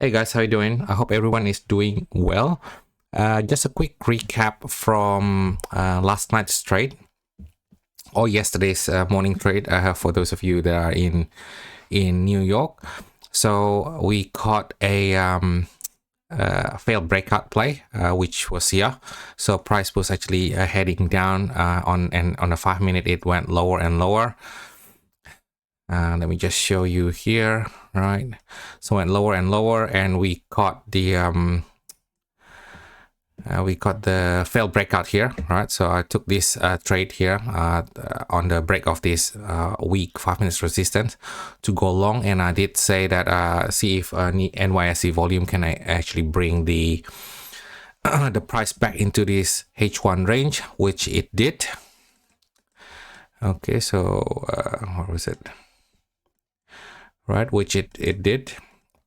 Hey guys, how you doing? I hope everyone is doing well. Just a quick recap from last night's trade or yesterday's morning trade for those of you that are in New York. So we caught a failed breakout play, which was here. So price was actually heading down on a 5-minute. It went lower and lower. Let me just show you here, right? So went lower and lower, and we caught the failed breakout here, right? So I took this trade here on the break of this weak 5-minute resistance to go long, and I did say that see if NYSE volume can actually bring the the price back into this H1 range, which it did. Okay, so what was it? Right, which it did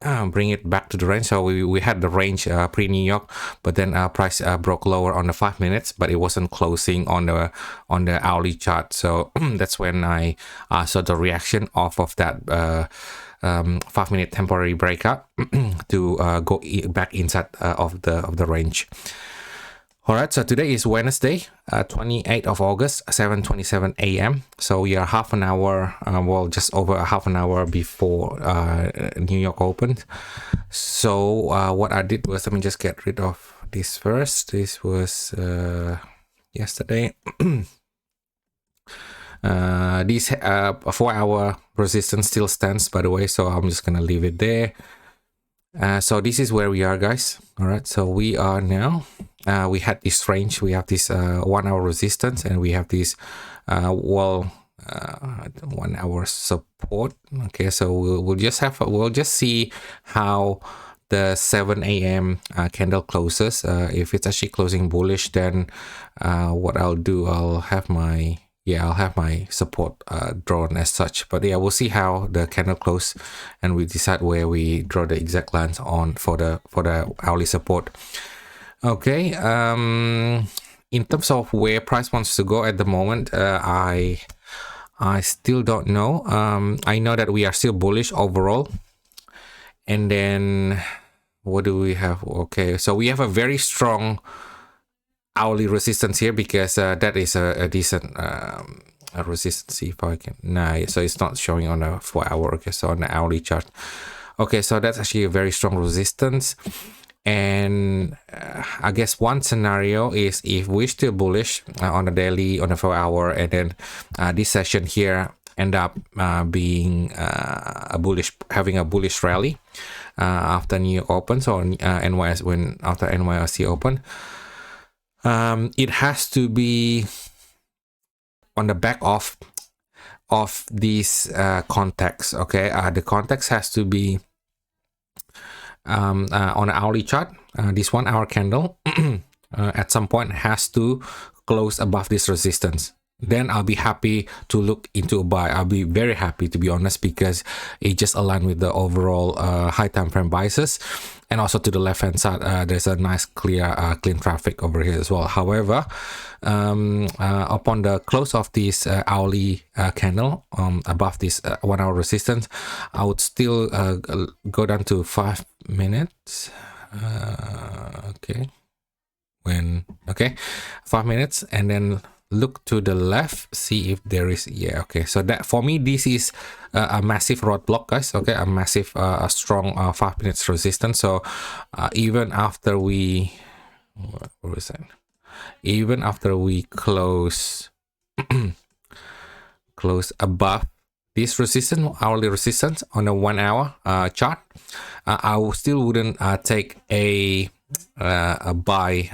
bring it back to the range. So we had the range pre-New York, but then price broke lower on the 5 minutes, but it wasn't closing on the hourly chart. So that's when I saw the reaction off of that 5-minute temporary breakout to go back inside of the range. All right, so today is Wednesday, 28th of August, 7:27 a.m. So we are half an hour, well, just over a half an hour before New York opened. So what I did was, let me just get rid of this first. This was yesterday. This 4-hour resistance still stands, by the way, so I'm just gonna leave it there. So this is where we are, guys. All right, so we are now. We had this range. We have this 1-hour resistance, and we have this 1-hour support. Okay, so we'll just see how the 7 a.m. Candle closes. If it's actually closing bullish, then what I'll do, I'll have my support drawn as such. But yeah, we'll see how the candle close, and we decide where we draw the exact lines on for the hourly support. Okay, in terms of where price wants to go at the moment, I still don't know. I know that we are still bullish overall. And then what do we have? Okay, so we have a very strong hourly resistance here, because that is a decent resistance. See if I can, so it's not showing on a 4-hour. Okay, so on the hourly chart. Okay, so that's actually a very strong resistance. And I guess one scenario is if we're still bullish on the daily, on the 4-hour, and then this session here end up being having a bullish rally after New York opens, or after NYSE open. It has to be on the back of this context. Okay, the context has to be on an hourly chart. This 1-hour candle at some point has to close above this resistance. Then I'll be happy to look into a buy. I'll be very happy, to be honest, because it just aligned with the overall high time frame biases. And also to the left hand side, there's a nice clean traffic over here as well. However, upon the close of this hourly candle above this 1-hour resistance, I would still go down to 5 minutes. Okay, 5 minutes, and then look to the left, see if there is, okay, so that for me, this is a massive roadblock, guys. Okay, a massive a strong 5 minutes resistance. So even after we what was that, even after we close close above this resistance, hourly resistance on a 1-hour chart, I still wouldn't take a buy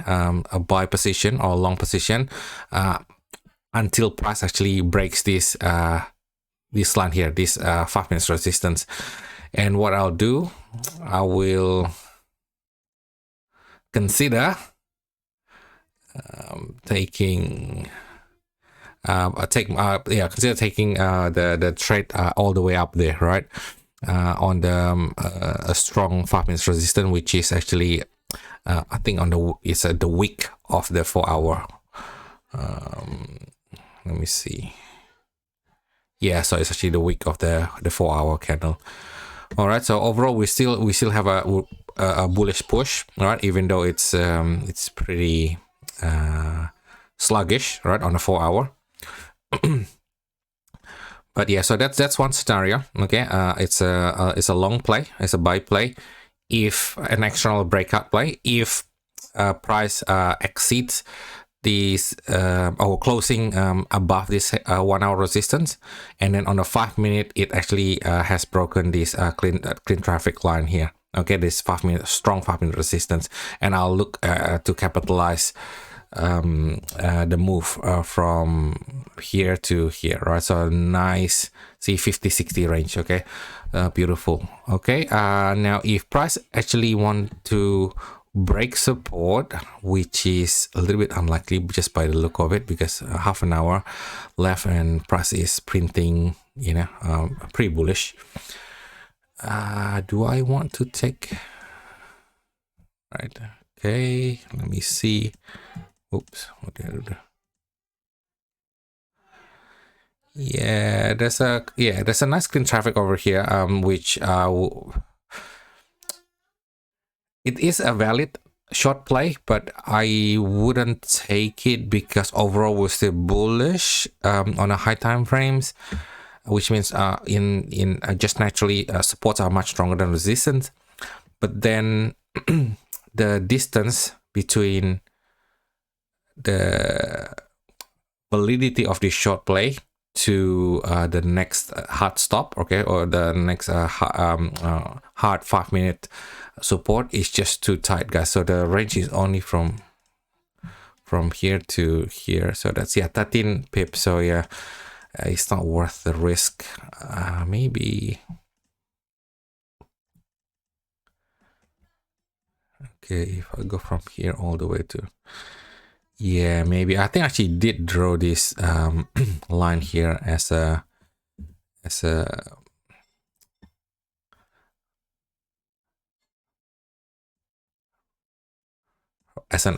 position or long position until price actually breaks this this line here, this 5 minutes resistance. And what I'll do, I will consider taking consider taking the trade all the way up there, right, on the a strong 5 minutes resistance, which is actually I think on it's the wick of the 4-hour. Let me see. Yeah, so it's actually the wick of the 4-hour candle. All right, so overall we still have a bullish push, all right, even though it's pretty sluggish, right, on a 4 hour. But yeah, so that's one scenario. Okay, it's a long play, it's a buy play. If an external breakout play, if price exceeds these or closing above this 1 hour resistance, and then on the 5 minute it actually has broken this clean traffic line here. Okay, this 5 minute strong 5 minute resistance, and I'll look to capitalize the move from here to here, right? So nice, see 50-60 range. Okay, beautiful. Okay, now if price actually want to break support, which is a little bit unlikely just by the look of it, because half an hour left and price is printing, you know, pretty bullish. Do I want to take, right? Okay, let me see. Oops, what did I do? Yeah, there's a nice clean traffic over here, which it is a valid short play, but I wouldn't take it because overall we're still bullish on a high time frames, which means in just naturally supports are much stronger than resistance. But then the distance between the validity of this short play to the next hard stop, okay, or the next hard 5 minute support is just too tight, guys. So the range is only from here to here, so that's 13 pips. So yeah, it's not worth the risk. Maybe okay, if I go from here all the way to, yeah, maybe I think I actually did draw this line here as an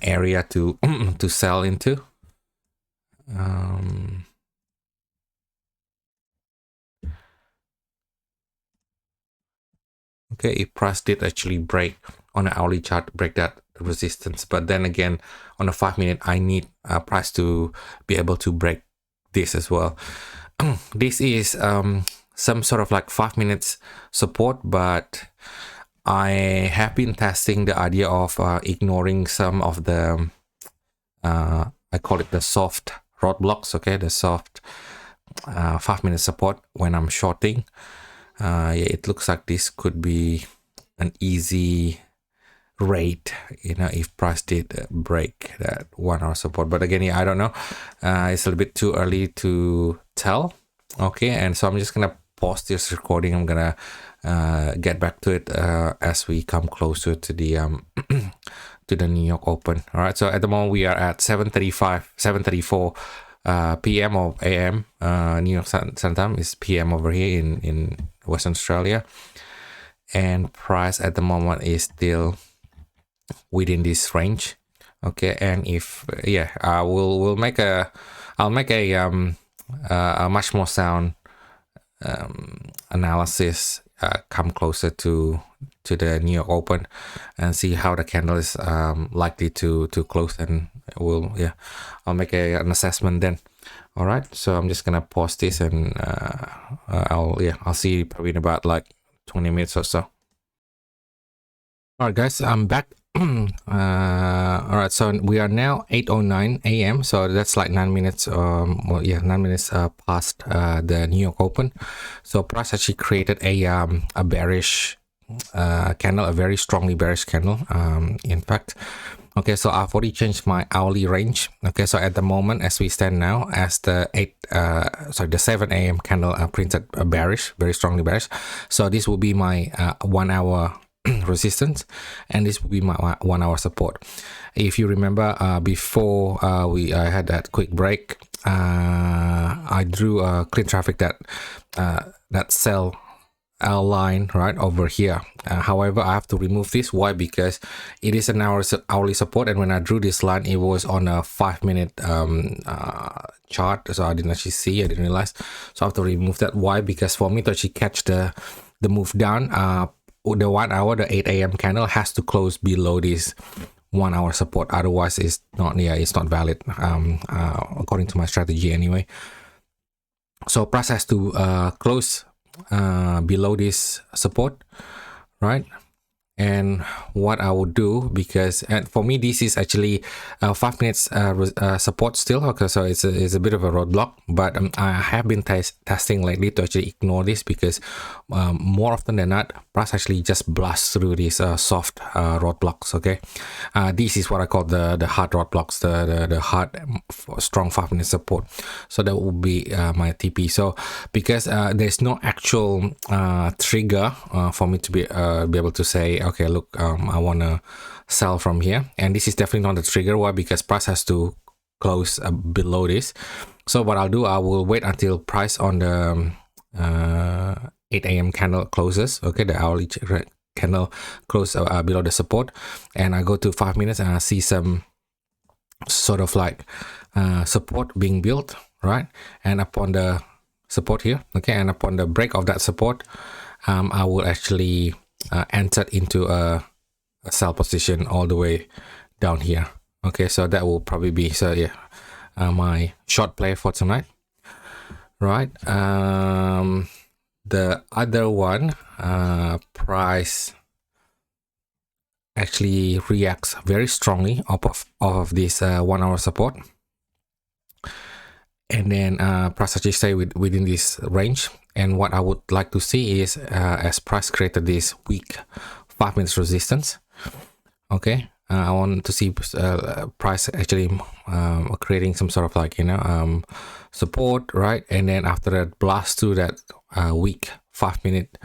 area to to sell into. Okay, if price did actually break on an hourly chart, break that resistance, but then again on a 5 minute I need price to be able to break this as well. This is some sort of like 5 minutes support, but I have been testing the idea of ignoring some of the I call it the soft roadblocks, okay, the soft 5 minute support when I'm shorting. Yeah, it looks like this could be an easy rate, you know, if price did break that 1 hour support. But again, yeah, I don't know, it's a little bit too early to tell. Okay, and so I'm just gonna pause this recording. I'm gonna get back to it as we come closer to the to the New York Open. All right, so at the moment we are at 7:34 p.m. or a.m. New York Sun Time is p.m. over here in Western Australia, and price at the moment is still within this range. Okay, and if we'll make I'll make a much more sound analysis come closer to the New York Open and see how the candle is likely to close, and I'll make an assessment then. All right, so I'm just gonna pause this, and I'll see you probably in about like 20 minutes or so. All right, guys, I'm back. All right, so we are now 8:09 a.m. so that's like 9 minutes 9 minutes past the New York Open. So price actually created a bearish candle, a very strongly bearish candle, in fact. Okay, so I've already changed my hourly range. Okay, so at the moment as we stand now, as the 7 a.m. candle printed bearish, very strongly bearish, so this will be my 1 hour resistance, and this will be my 1 hour support. If you remember, before I had that quick break, I drew a clean traffic that sell L line right over here. However, I have to remove this. Why? Because it is an hourly support, and when I drew this line, it was on a 5 minute chart, so I didn't actually see, I didn't realize, so I have to remove that. Why? Because for me to actually catch the the move down, the 1 hour, the 8 a.m. candle has to close below this 1 hour support. Otherwise, it's not valid, according to my strategy anyway. So price has to close below this support, right? And what I would do, because for me this is actually 5 minutes support still, okay, so it's a bit of a roadblock, but I have been testing lately to actually ignore this, because more often than not price actually just blasts through these soft roadblocks. Okay, this is what I call the hard roadblocks, the hard strong 5 minute support. So that would be my TP. So because there's no actual trigger for me to be able to say, okay, look, I want to sell from here, and this is definitely not the trigger. Why? Because price has to close below this. So what I'll do, I will wait until price on the 8 a.m. candle closes, okay, the hourly candle close below the support, and I go to 5 minutes and I see some sort of like support being built, right? And upon the support here, okay, and upon the break of that support, I will actually enter into a sell position all the way down here. Okay, so that will probably be, so yeah, my short play for tonight, right? The other one, price actually reacts very strongly off of this 1 hour support, and then price actually stay within this range. And what I would like to see is as price created this weak 5 minutes resistance, okay, I want to see price actually creating some sort of like, support, right? And then after that, blast to that weak 5 minute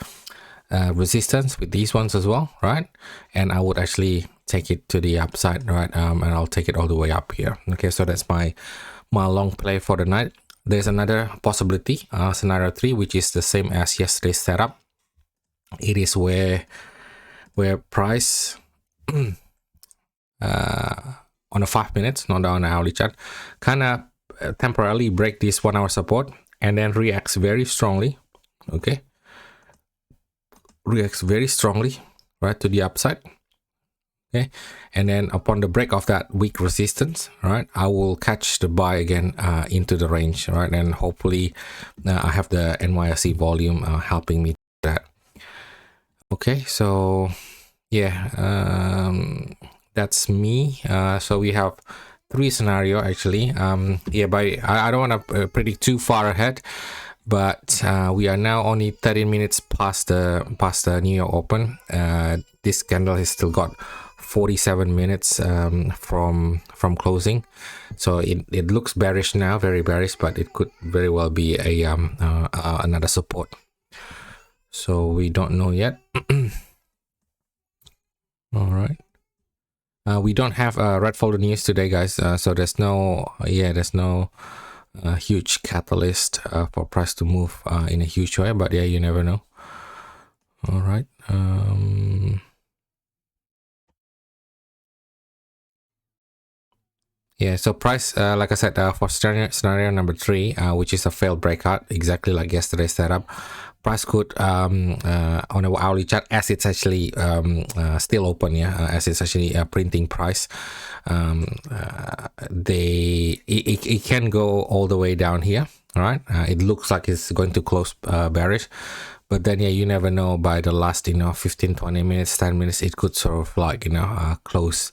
resistance with these ones as well, right? And I would actually take it to the upside, right? And I'll take it all the way up here. Okay, so that's my long play for the night. There's another possibility, scenario 3, which is the same as yesterday's setup. It is where price on a 5 minutes, not on an hourly chart, kind of temporarily break this 1 hour support and then reacts very strongly, okay, reacts very strongly, right, to the upside. Okay, and then upon the break of that weak resistance, right, I will catch the buy again into the range, right, and hopefully I have the NYSE volume helping me do that. Okay, so yeah, that's me. So we have 3 scenario actually. Yeah, but I don't want to predict too far ahead, but we are now only 13 minutes past the New York Open. This candle has still got 47 minutes from closing, so it looks bearish now, very bearish, but it could very well be a another support, so we don't know yet. All right, we don't have red folder news today, guys, so there's no huge catalyst for price to move in a huge way, but yeah, you never know. All right, yeah, so price, like I said, for scenario number 3, which is a failed breakout, exactly like yesterday's setup, price could on a hourly chart, as it's actually still open, yeah, as it's actually printing price, it can go all the way down here, all right? It looks like it's going to close bearish, but then yeah, you never know, by the last 15-20 minutes, 10 minutes, it could sort of like close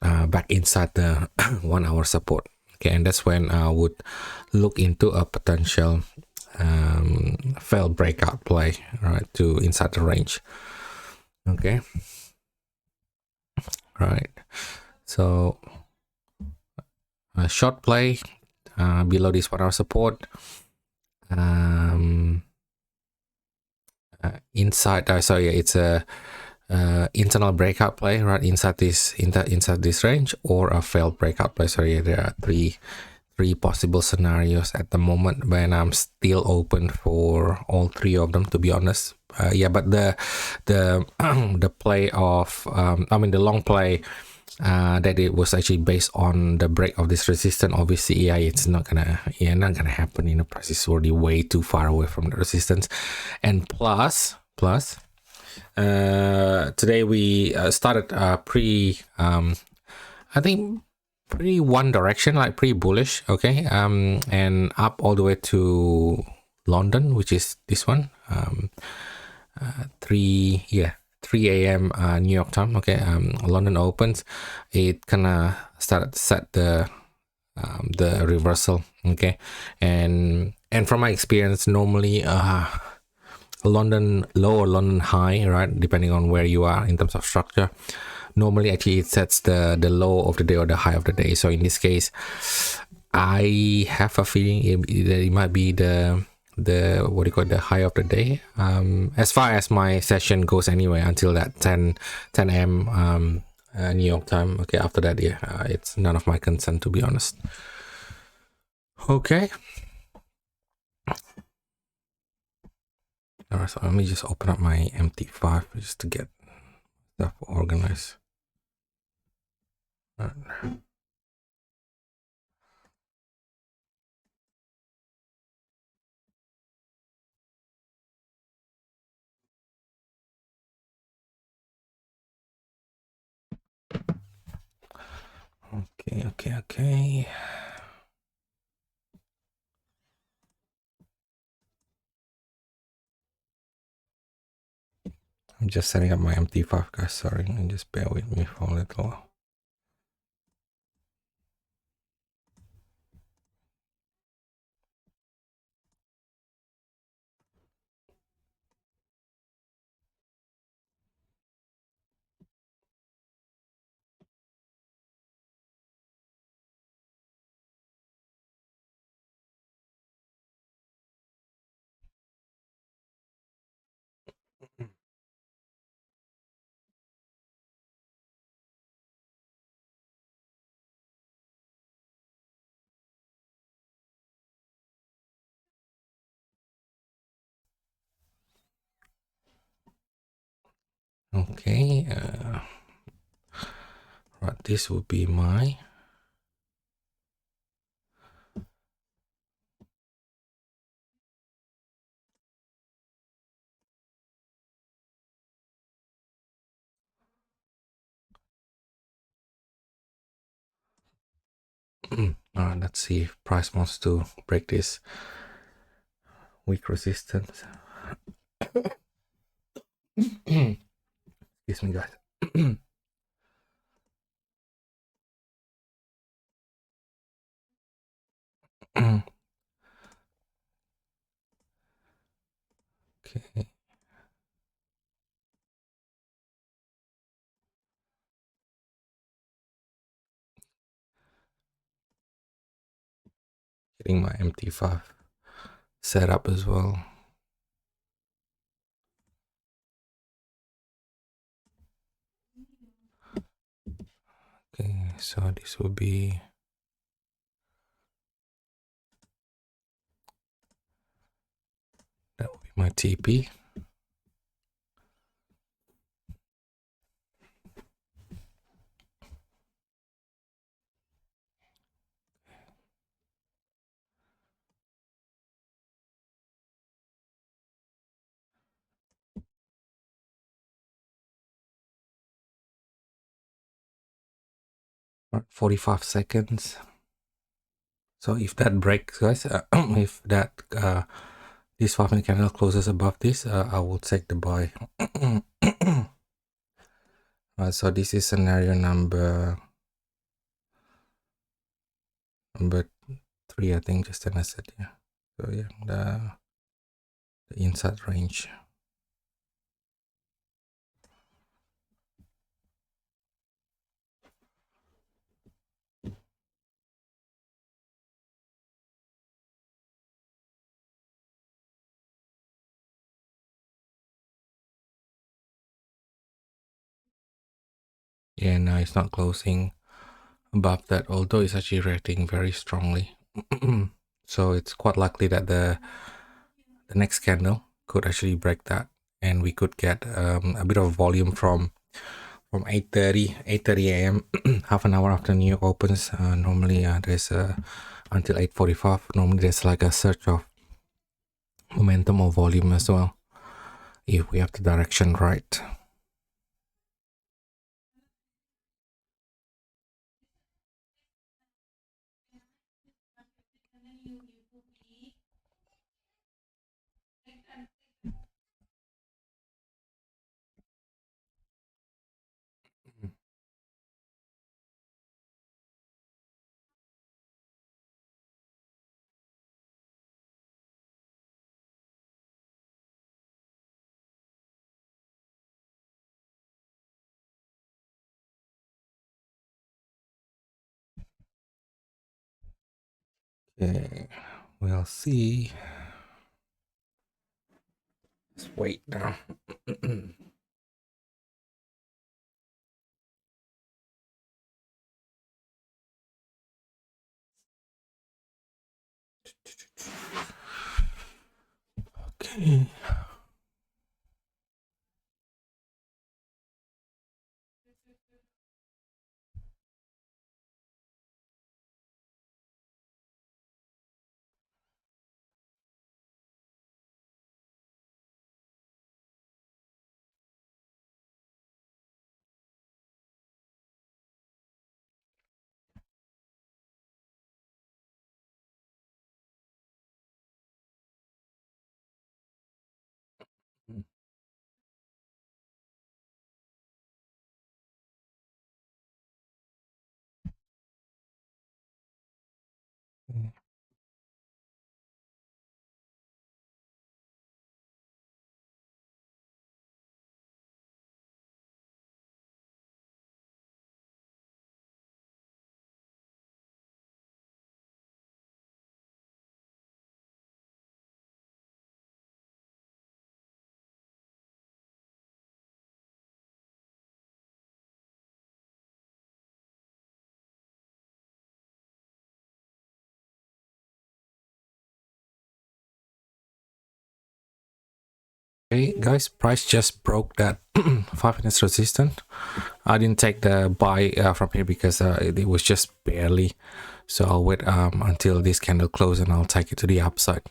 back inside the 1 hour support. Okay, and that's when I would look into a potential failed breakout play, right, to inside the range. Okay, right, so a short play below this 1 hour support, inside, so yeah, it's a internal breakout play, right, inside this range, or a failed breakout play. So yeah, there are three possible scenarios at the moment, when I'm still open for all 3 of them, to be honest. Yeah, but the play of the long play, that it was actually based on the break of this resistance, obviously, yeah, it's not gonna happen. Price is already way too far away from the resistance, and plus plus. Today we started I think pretty one direction, like pretty bullish, okay, and up all the way to London, which is this one, 3 a.m. New York time, okay. London opens, it kind of started to set the reversal, okay, and from my experience, normally London low or London high, right, depending on where you are in terms of structure, normally actually it sets the low of the day or the high of the day. So in this case, I have a feeling that it might be the what do you call it, the high of the day, as far as my session goes anyway, until that 10 a.m. New York time. Okay, after that, yeah, it's none of my concern, to be honest. Okay. All right, so let me just open up my MT5 just to get stuff organized. All right. Okay. I'm just setting up my MT5, guys. Sorry, and just bear with me for a little while. Okay, right, this will be my let's see if price wants to break this weak resistance. Excuse me, guys. Okay. Getting my MT5 set up as well. Okay, so this will be my TP. Right, 45 seconds. So if that breaks, guys, if that this 5-minute candle closes above this, I will take the buy. So this is scenario number 3, I think, just as I said. Yeah. So yeah, the inside range. Yeah, now it's not closing above that, although it's actually reacting very strongly. So it's quite likely that the next candle could actually break that, and we could get a bit of volume from 8:30 a.m. half an hour after New York opens. Normally there's until 8:45. Normally there's like a surge of momentum or volume as well. if we have the direction right. Okay, we'll see. Let's wait now. Okay. Okay, guys, price just broke that 5 minutes resistance. I didn't take the buy from here because it was just barely. So I'll wait until this candle closes and I'll take it to the upside.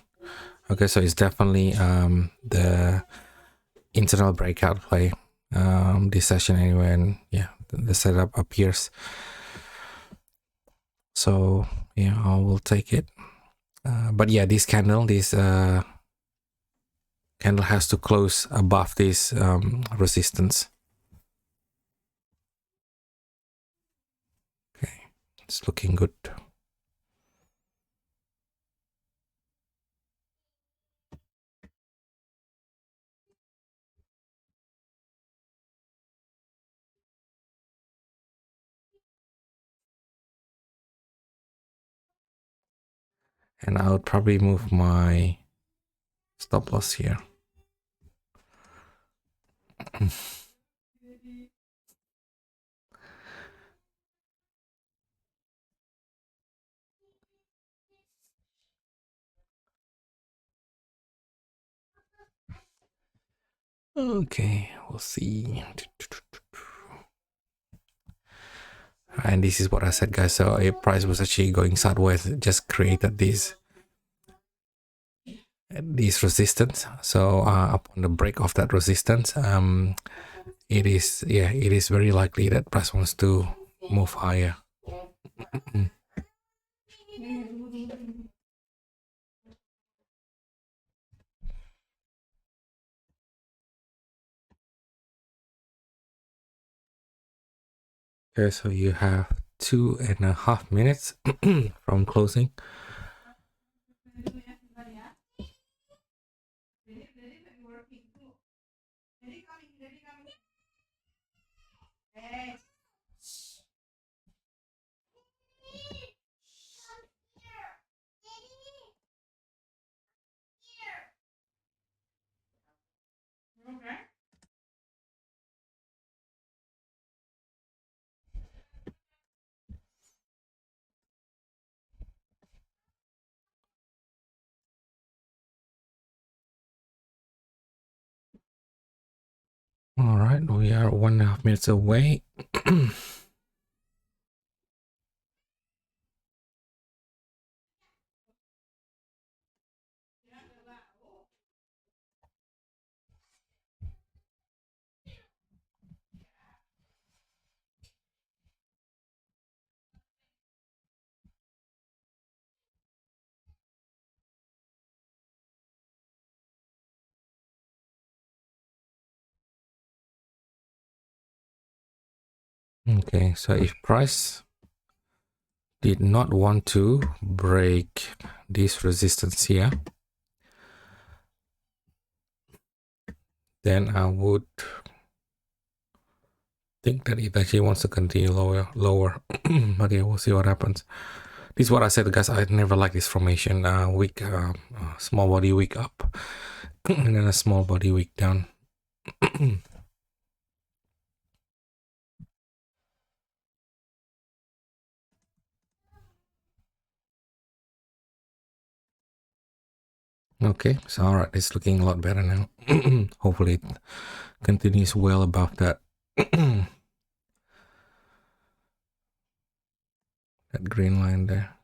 Okay, so it's definitely the internal breakout play this session anyway, and yeah, the setup appears. So yeah, I will take it. But yeah, this candle has to close above this resistance. Okay, it's looking good. And I would probably move my stop loss here. Okay, we'll see. And this is what I said, guys. So a price was actually going sideways, it just created this resistance. So upon the break of that resistance, it is very likely that price wants to move higher. Okay, so you have 2.5 minutes from closing. All right, we are 1.5 minutes away. Okay, so if price did not want to break this resistance here, then I would think that it actually wants to continue lower. But yeah, we'll see what happens. This is what I said, guys. I never like this formation. Weak, small body weak up, and then a small body weak down. Okay, so all right, it's looking a lot better now. Hopefully it continues well above that that green line there.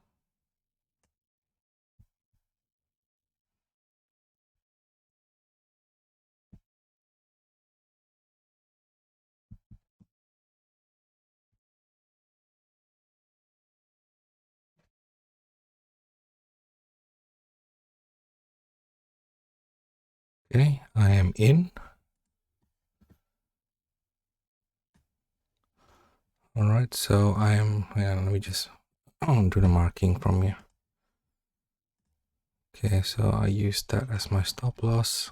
Okay, I am in. All right, so I am. Yeah, let me just do the marking from here. Okay, so I use that as my stop loss.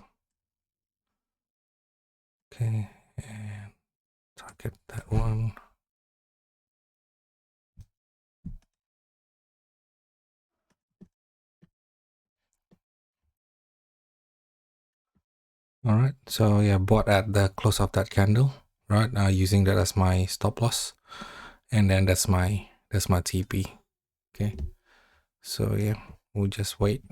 Okay, and target that one. All right, so yeah, bought at the close of that candle, right? Using that as my stop loss, and then that's my TP. Okay, so yeah, we'll just wait.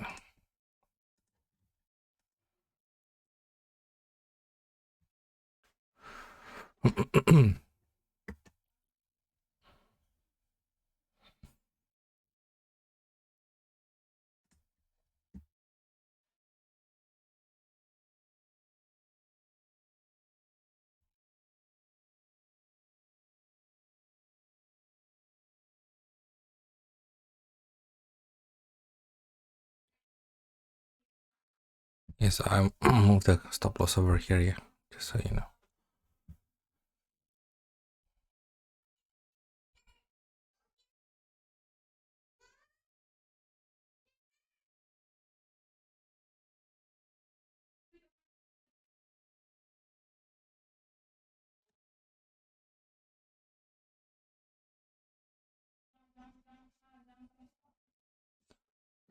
Yes, I move the stop loss over here, yeah, just so you know.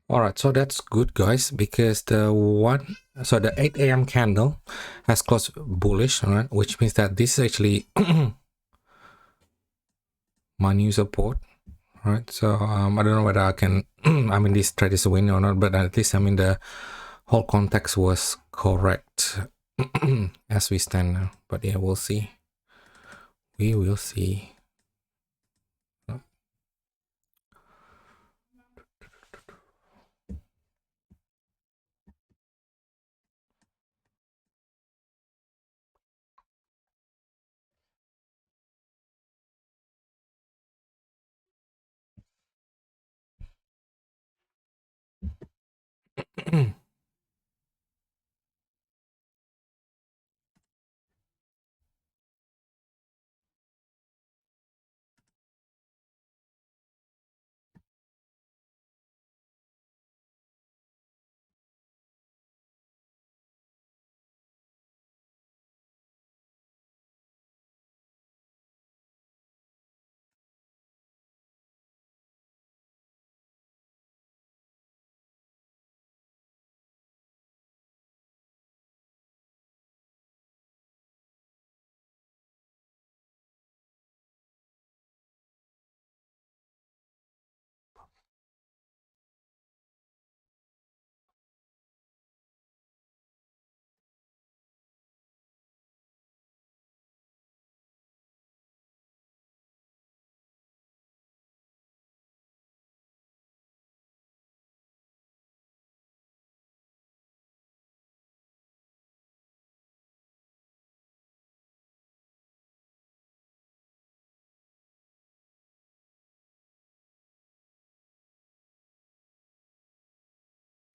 All right, so that's good, guys, because the 8 a.m. candle has closed bullish, all right, which means that this is actually my new support, right? So I don't know whether I can, I mean, this trade is a win or not, but at least I mean the whole context was correct as we stand now. But yeah, we'll see. We will see.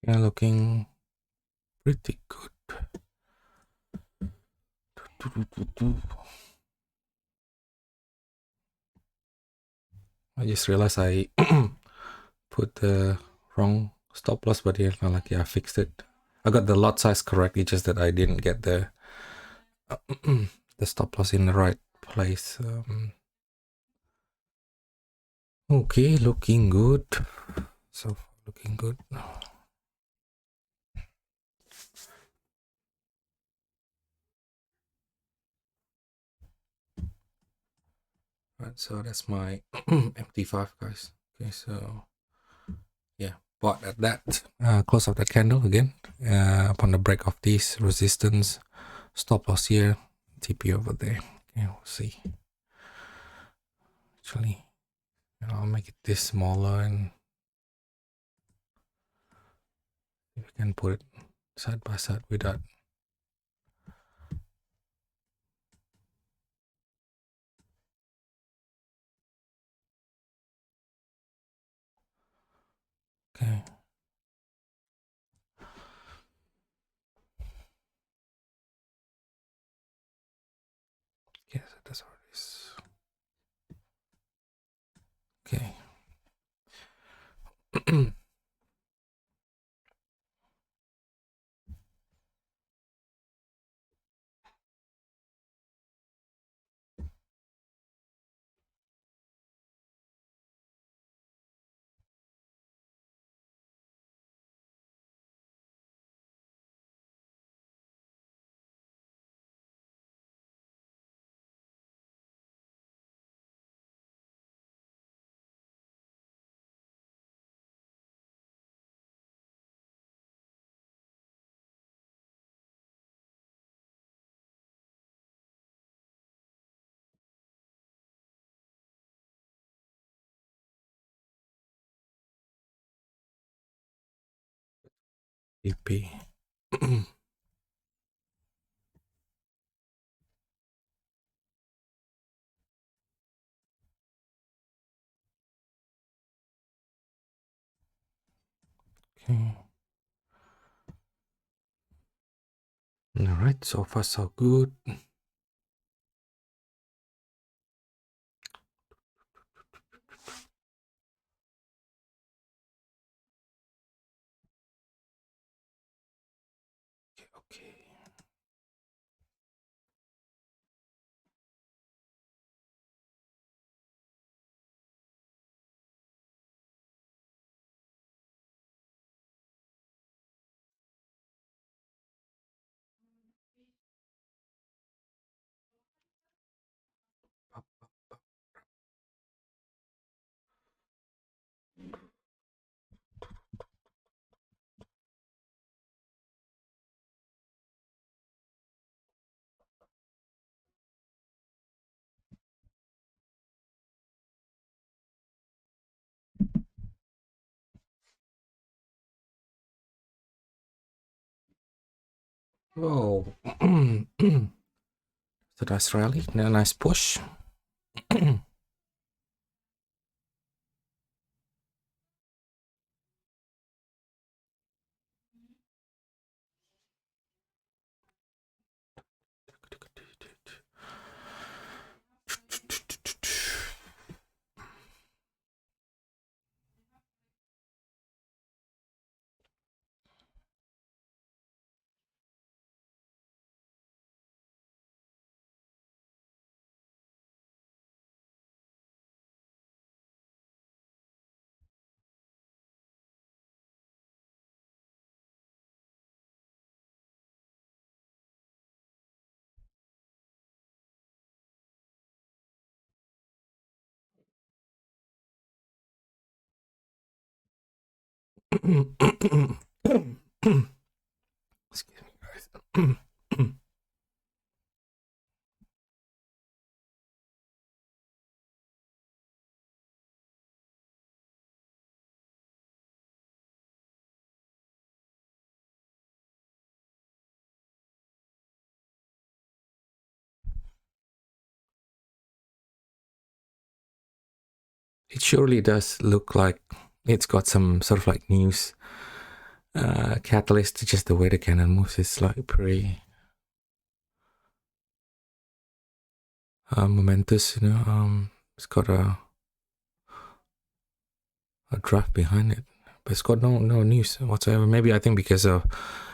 Yeah, looking pretty good. I just realized I put the wrong stop loss, but yeah, like I fixed it. I got the lot size correct. It's just that I didn't get the the stop loss in the right place. Okay, looking good. So looking good. Right, so that's my MT5, guys. Okay, so yeah, bought at that close of that candle again upon the break of this resistance. Stop loss here, TP over there. Okay, we'll see. Actually, I'll make it this smaller and if we can put it side by side with that. Okay. Yes, that's what it is. Okay. TP. Okay. All right, so far so good. Okay. Oh, so that's rally. A nice push. Excuse me, guys. It surely does look like it's got some sort of like news catalyst. Just the way the candle moves is like pretty momentous, you know. It's got a a draft behind it, but it's got no news whatsoever. Maybe I think because of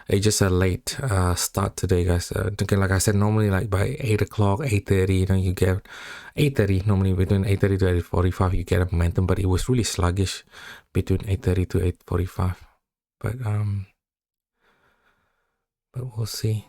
it's just a late start today, guys. Like I said, normally like by 8 o'clock, 8:30, you get 8:30. Normally between 8:30 to 8:45, you get a momentum, but it was really sluggish between 8:30 to 8:45. But we'll see.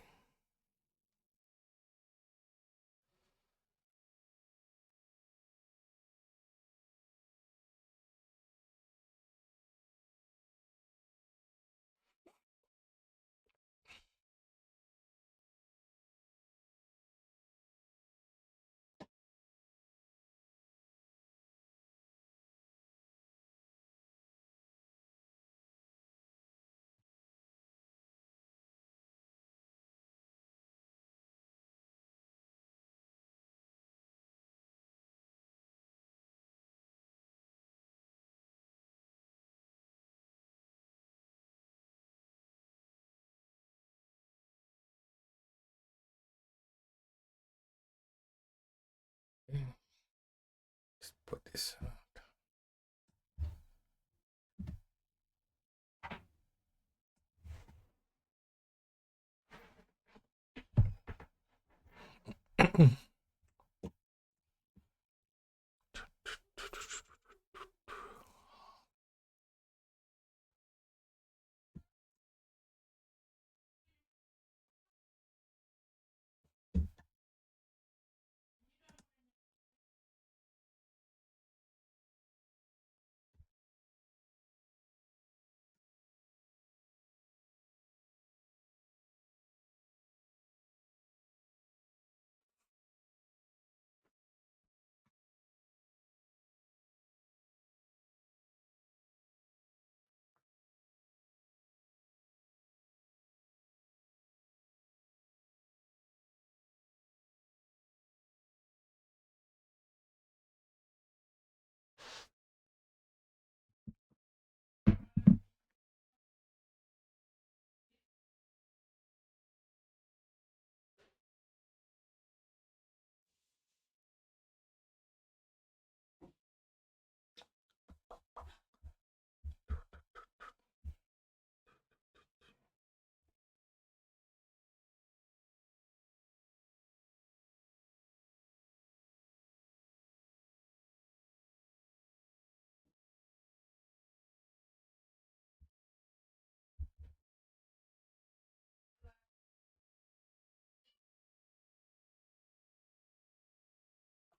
Just put this.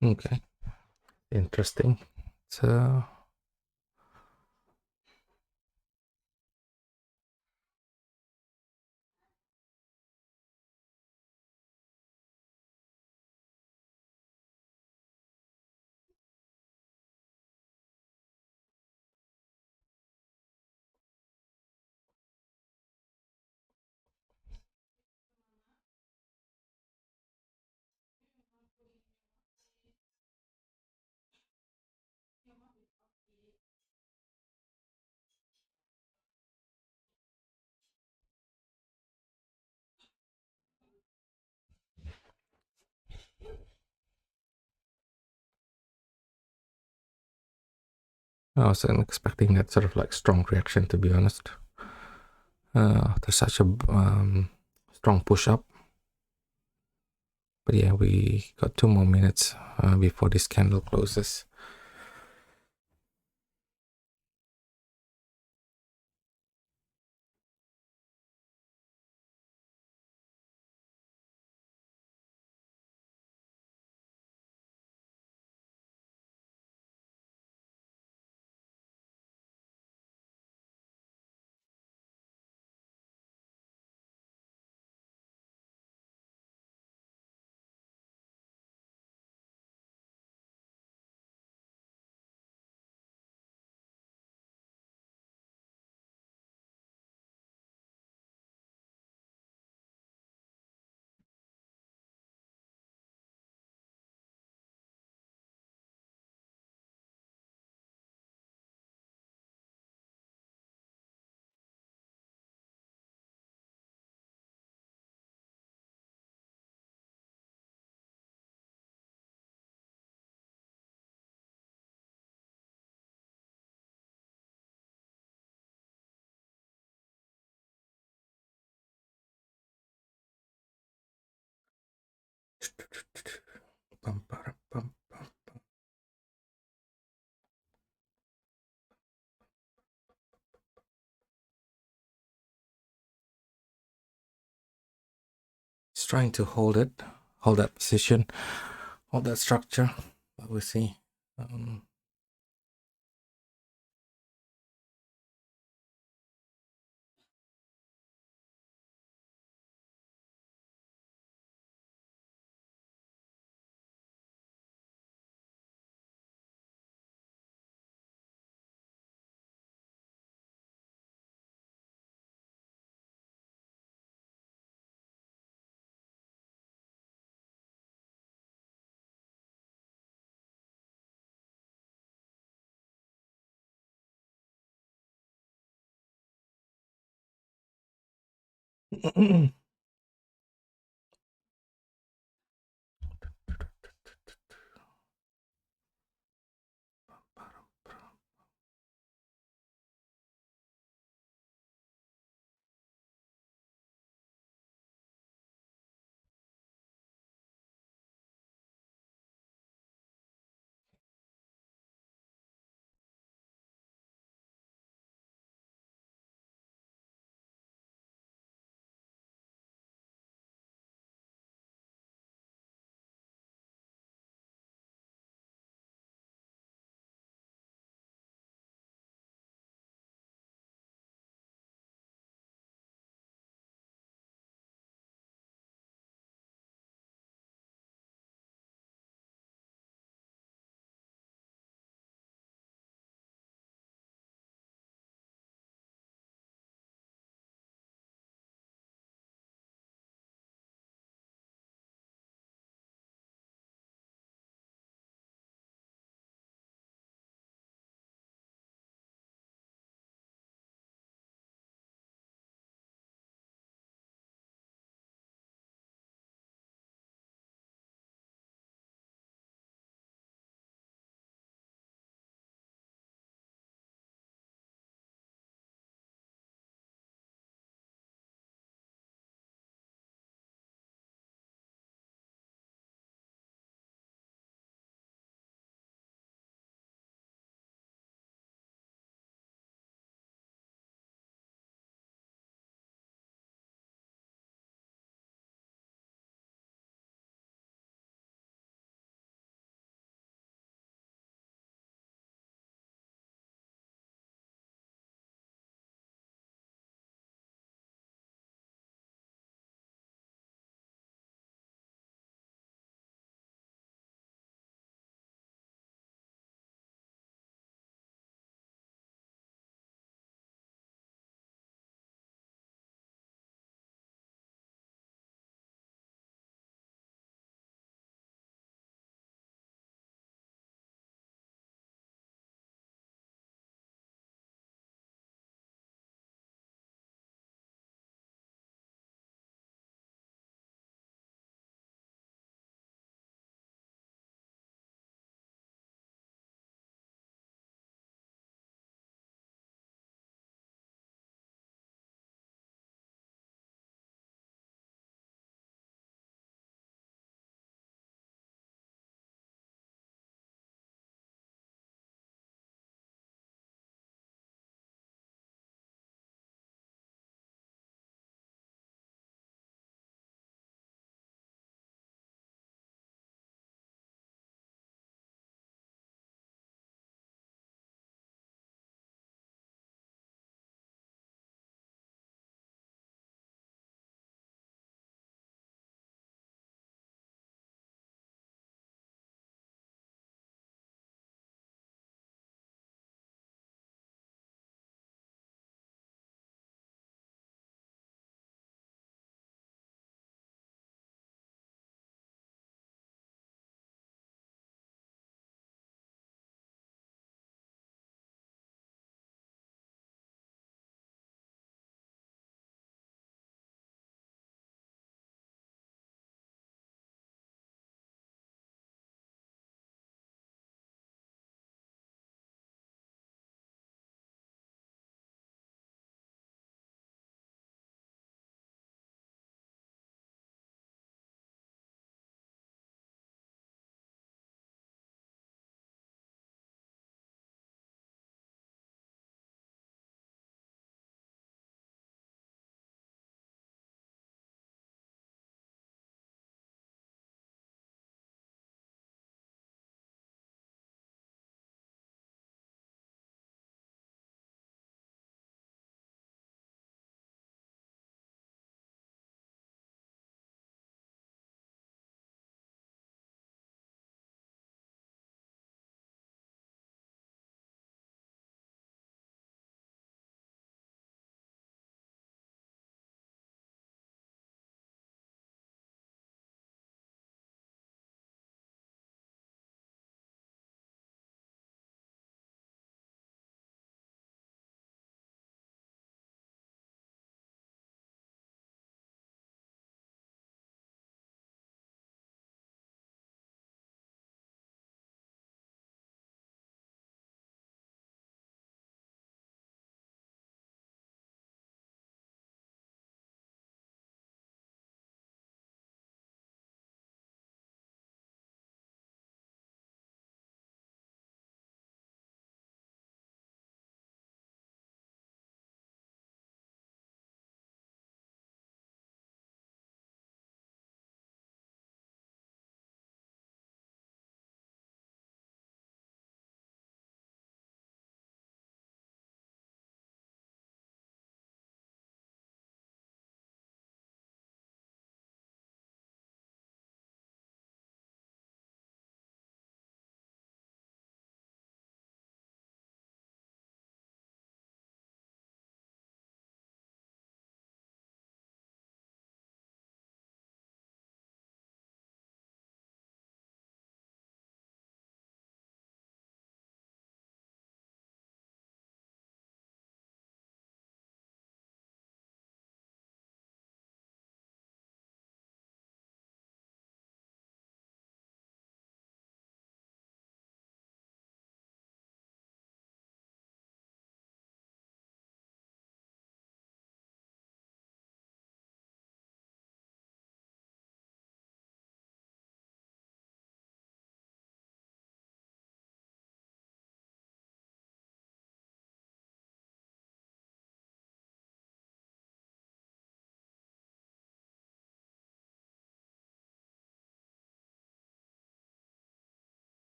Okay, interesting. So I wasn't expecting that sort of like strong reaction, to be honest. There's such a strong push up. But yeah, we got 2 more minutes before this candle closes. It's trying to hold it, hold that position, hold that structure, but we'll see.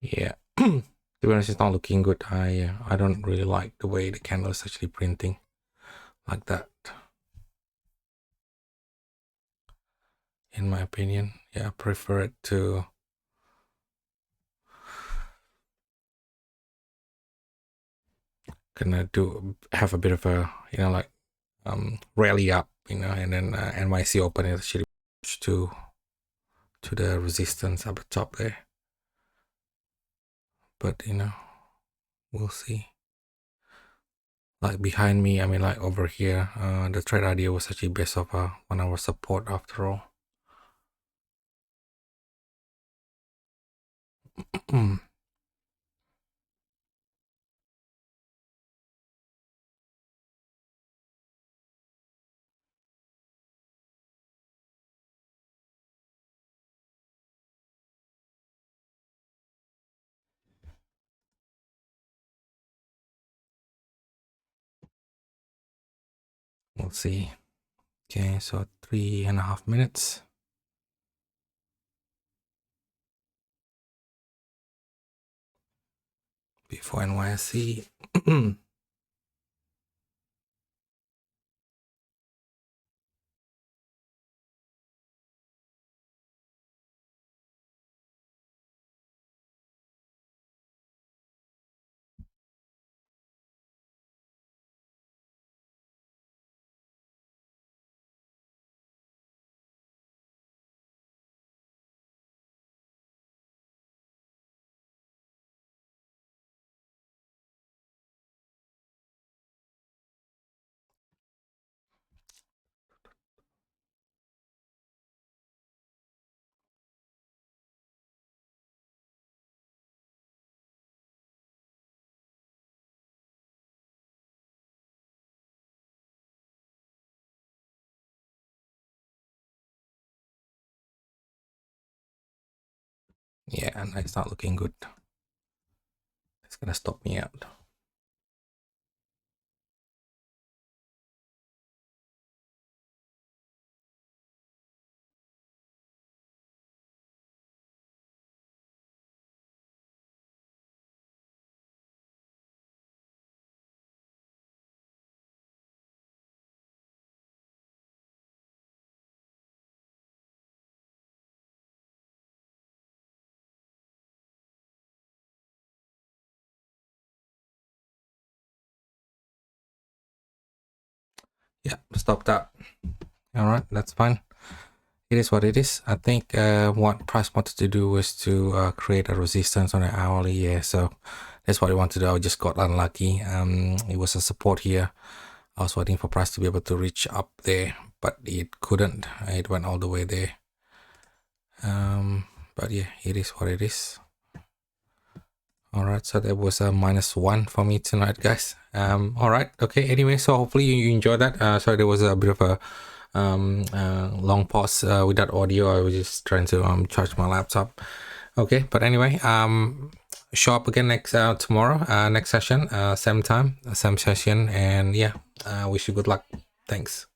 Yeah. To be honest, it's not looking good. I don't really like the way the candle is actually printing like that, in my opinion. Yeah, I prefer it to kind of have a bit of a, like rally up, and then NYC open it actually to the resistance up the top there. But we'll see. Like behind me, I mean, like over here, the trade idea was actually based off a 1 hour support after all. We'll see. Okay, so 3.5 minutes before NYC. Yeah, and it's not looking good. It's gonna stop me out. Yeah, stop that. All right, that's fine. It is what it is. I think what price wanted to do was to create a resistance on an hourly. Yeah, so that's what I wanted to do. I just got unlucky. It was a support here. I was waiting for price to be able to reach up there, but it couldn't. It went all the way there. But yeah, it is what it is. All right, so that was a -1 for me tonight, guys. All right, okay. Anyway, so hopefully you enjoyed that. Sorry, there was a bit of a long pause with that audio. I was just trying to charge my laptop. Okay, but anyway, show up again next tomorrow, next session, same time, same session, and yeah, wish you good luck. Thanks.